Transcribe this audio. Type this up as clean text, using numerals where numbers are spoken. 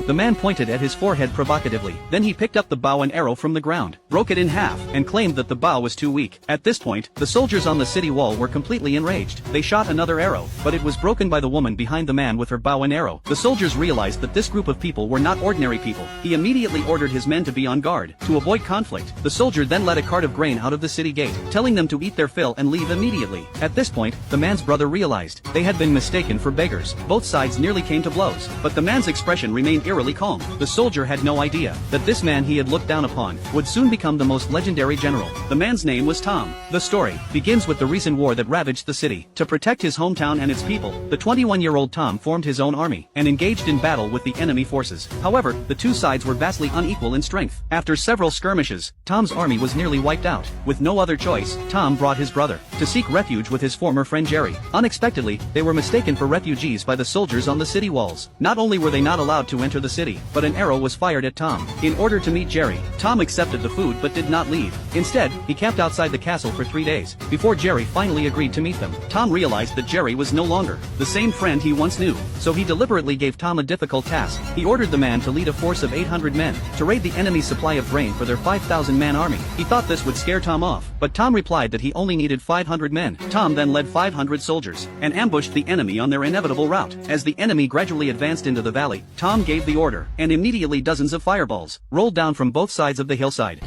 The man pointed at his forehead provocatively. Then he picked up the bow and arrow from the ground, broke it in half, and claimed that the bow was too weak. At this point, the soldiers on the city wall were completely enraged. They shot another arrow, but it was broken by the woman behind the man with her bow and arrow. The soldiers realized that this group of people were not ordinary people. He immediately ordered his men to be on guard. To avoid conflict, the soldier then led a cart of grain out of the city gate, telling them to eat their fill and leave immediately. At this point, the man's brother realized they had been mistaken for beggars. Both sides nearly came to blows, but the man's expression remained eerily calm. The soldier had no idea that this man he had looked down upon would soon become the most legendary general. The man's name was Tom. The story begins with the recent war that ravaged the city. To protect his hometown and its people, the 21-year-old Tom formed his own army and engaged in battle with the enemy forces. However, the two sides were vastly unequal in strength. After several skirmishes, Tom's army was nearly wiped out. With no other choice, Tom brought his brother to seek refuge with his former friend Jerry. Unexpectedly, they were mistaken for refugees by the soldiers on the city walls. Not only were they not allowed to enter the city, but an arrow was fired at Tom. In order to meet Jerry, Tom accepted the food but did not leave. Instead, he camped outside the castle for 3 days, before Jerry finally agreed to meet them. Tom realized that Jerry was no longer the same friend he once knew, so he deliberately gave Tom a difficult task. He ordered the man to lead a force of 800 men to raid the enemy's supply of grain for their 5,000-man army. He thought this would scare Tom off, but Tom replied that he only needed 500 men. Tom then led 500 soldiers and ambushed the enemy on their inevitable route. As the enemy gradually advanced into the valley, Tom gave the order, and immediately dozens of fireballs rolled down from both sides of the hillside.